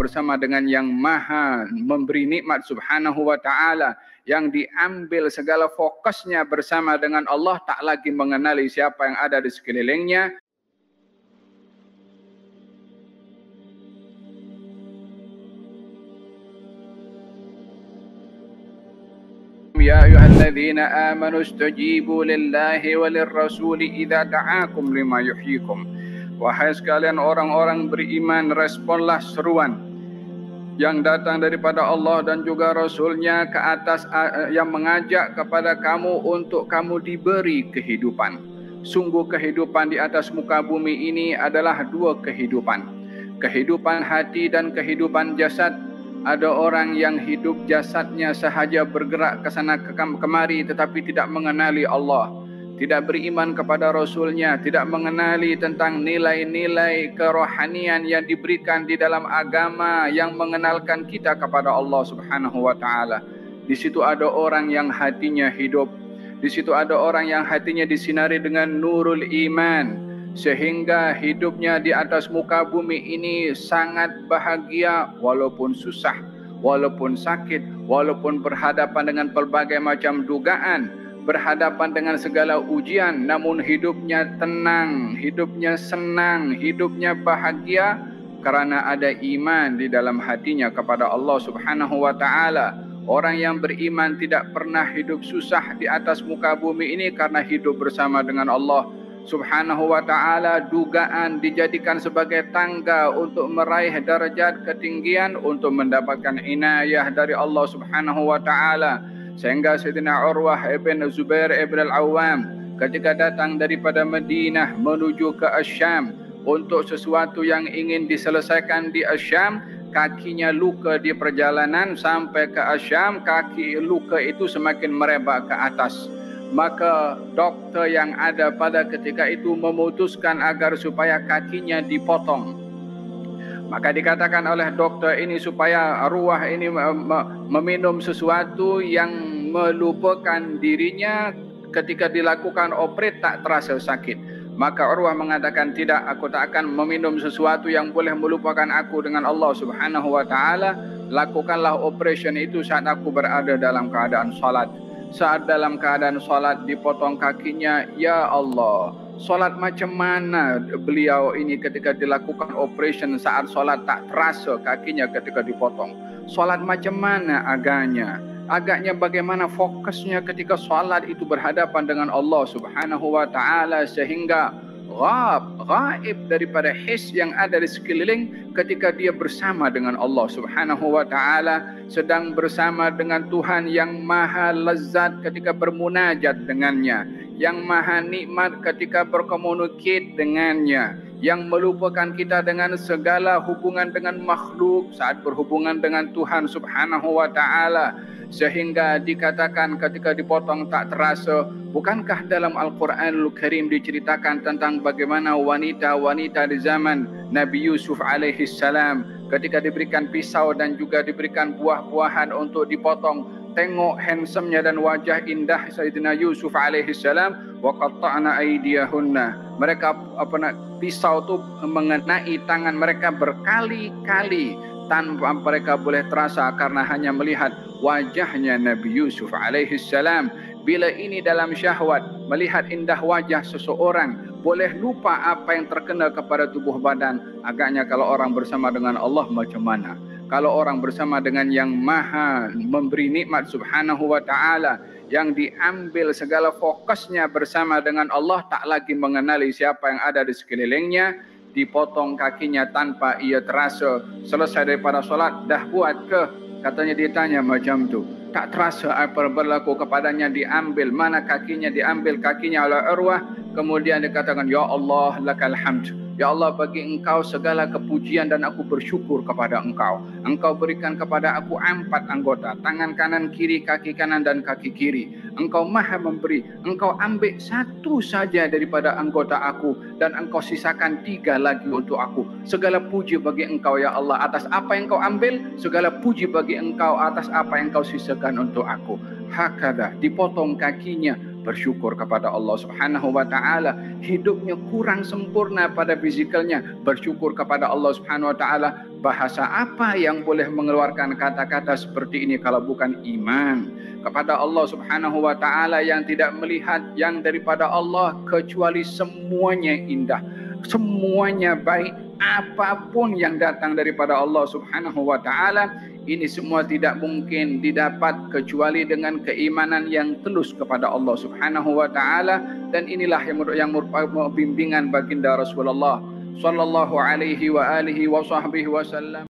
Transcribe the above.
bersama dengan yang maha memberi nikmat subhanahu wa ta'ala, yang diambil segala fokusnya bersama dengan Allah, tak lagi mengenali siapa yang ada di sekelilingnya. Ya ayyuhalladzina amanu istajibu lillahi walirrasuli idza da'akum lima yuhyikum. Wahai sekalian orang-orang beriman, responlah seruan yang datang daripada Allah dan juga Rasulnya ke atas, yang mengajak kepada kamu untuk kamu diberi kehidupan. Sungguh kehidupan di atas muka bumi ini adalah dua kehidupan, kehidupan hati dan kehidupan jasad. Ada orang yang hidup jasadnya sahaja bergerak ke sana kemari tetapi tidak mengenali Allah, tidak beriman kepada Rasulnya, tidak mengenali tentang nilai-nilai kerohanian yang diberikan di dalam agama yang mengenalkan kita kepada Allah subhanahu wa ta'ala. Di situ ada orang yang hatinya hidup, di situ ada orang yang hatinya disinari dengan nurul iman, sehingga hidupnya di atas muka bumi ini sangat bahagia walaupun susah, walaupun sakit, walaupun berhadapan dengan pelbagai macam dugaan, berhadapan dengan segala ujian, namun hidupnya tenang, hidupnya senang, hidupnya bahagia karena ada iman di dalam hatinya kepada Allah subhanahu wa ta'ala. Orang yang beriman tidak pernah hidup susah di atas muka bumi ini karena hidup bersama dengan Allah subhanahu wa ta'ala. Dugaan dijadikan sebagai tangga untuk meraih darajat ketinggian, untuk mendapatkan inayah dari Allah subhanahu wa ta'ala. Sehingga Sayyidina Urwah ibn Zubair ibn al-Awwam ketika datang daripada Madinah menuju ke Asyam untuk sesuatu yang ingin diselesaikan di Asyam, kakinya luka di perjalanan sampai ke Asyam, kaki luka itu semakin merebak ke atas. Maka dokter yang ada pada ketika itu memutuskan agar supaya kakinya dipotong. Maka dikatakan oleh dokter ini supaya Arwah ini meminum sesuatu yang melupakan dirinya, ketika dilakukan operasi tak terasa sakit. Maka Arwah mengatakan, tidak, aku tak akan meminum sesuatu yang boleh melupakan aku dengan Allah subhanahu wa ta'ala. Lakukanlah operasi itu saat aku berada dalam keadaan salat. Saat dalam keadaan salat dipotong kakinya, ya Allah, salat macam mana beliau ini ketika dilakukan operation saat salat tak terasa kakinya ketika dipotong. Salat macam mana agaknya bagaimana fokusnya ketika salat itu berhadapan dengan Allah subhanahu wa ta'ala, sehingga gaib daripada his yang ada di sekeliling ketika dia bersama dengan Allah subhanahu wa ta'ala, sedang bersama dengan Tuhan yang maha lezat ketika bermunajat dengannya, yang maha nikmat ketika berkomunikasi dengannya, yang melupakan kita dengan segala hubungan dengan makhluk saat berhubungan dengan Tuhan subhanahu wa ta'ala. Sehingga dikatakan ketika dipotong tak terasa. Bukankah dalam Al-Quranul Karim diceritakan tentang bagaimana wanita-wanita di zaman Nabi Yusuf alaihi salam ketika diberikan pisau dan juga diberikan buah-buahan untuk dipotong, tengok handsome-nya dan wajah indah Sayyidina Yusuf alaihi salam, wa qatta'na aydiyahunna. Mereka pisau itu mengenai tangan mereka berkali-kali tanpa mereka boleh terasa karena hanya melihat wajahnya Nabi Yusuf alaihi salam. Bila ini dalam syahwat, melihat indah wajah seseorang, boleh lupa apa yang terkena kepada tubuh badan. Agaknya kalau orang bersama dengan Allah macam mana? Kalau orang bersama dengan yang maha memberi nikmat subhanahu wa ta'ala, yang diambil segala fokusnya bersama dengan Allah, tak lagi mengenali siapa yang ada di sekelilingnya, dipotong kakinya tanpa ia terasa. Selesai daripada solat, dah buat ke? Katanya ditanya macam tu. Tak terasa apa berlaku kepadanya, diambil. Mana kakinya? Diambil kakinya oleh Urwah. Kemudian dikatakan, ya Allah lakal hamd. Ya Allah, bagi engkau segala kepujian dan aku bersyukur kepada engkau. Engkau berikan kepada aku 4 anggota, tangan kanan, kiri, kaki kanan dan kaki kiri. Engkau maha memberi. Engkau ambil 1 saja daripada anggota aku dan engkau sisakan 3 lagi untuk aku. Segala puji bagi engkau ya Allah atas apa yang kau ambil. Segala puji bagi engkau atas apa yang kau sisakan untuk aku. Hakada, dipotong kakinya. bersyukur kepada Allah Subhanahu wa taala. Hidupnya kurang sempurna pada fizikalnya, bersyukur kepada Allah Subhanahu wa taala. Bahasa apa yang boleh mengeluarkan kata-kata seperti ini kalau bukan iman kepada Allah Subhanahu wa taala, yang tidak melihat yang daripada Allah kecuali semuanya indah, semuanya baik. Apapun yang datang daripada Allah Subhanahu wa taala, ini semua tidak mungkin didapat kecuali dengan keimanan yang tulus kepada Allah Subhanahu wa taala. Dan inilah yang merupakan bimbingan baginda Rasulullah sallallahu alaihi wa alihi wa sahbihi wasallam.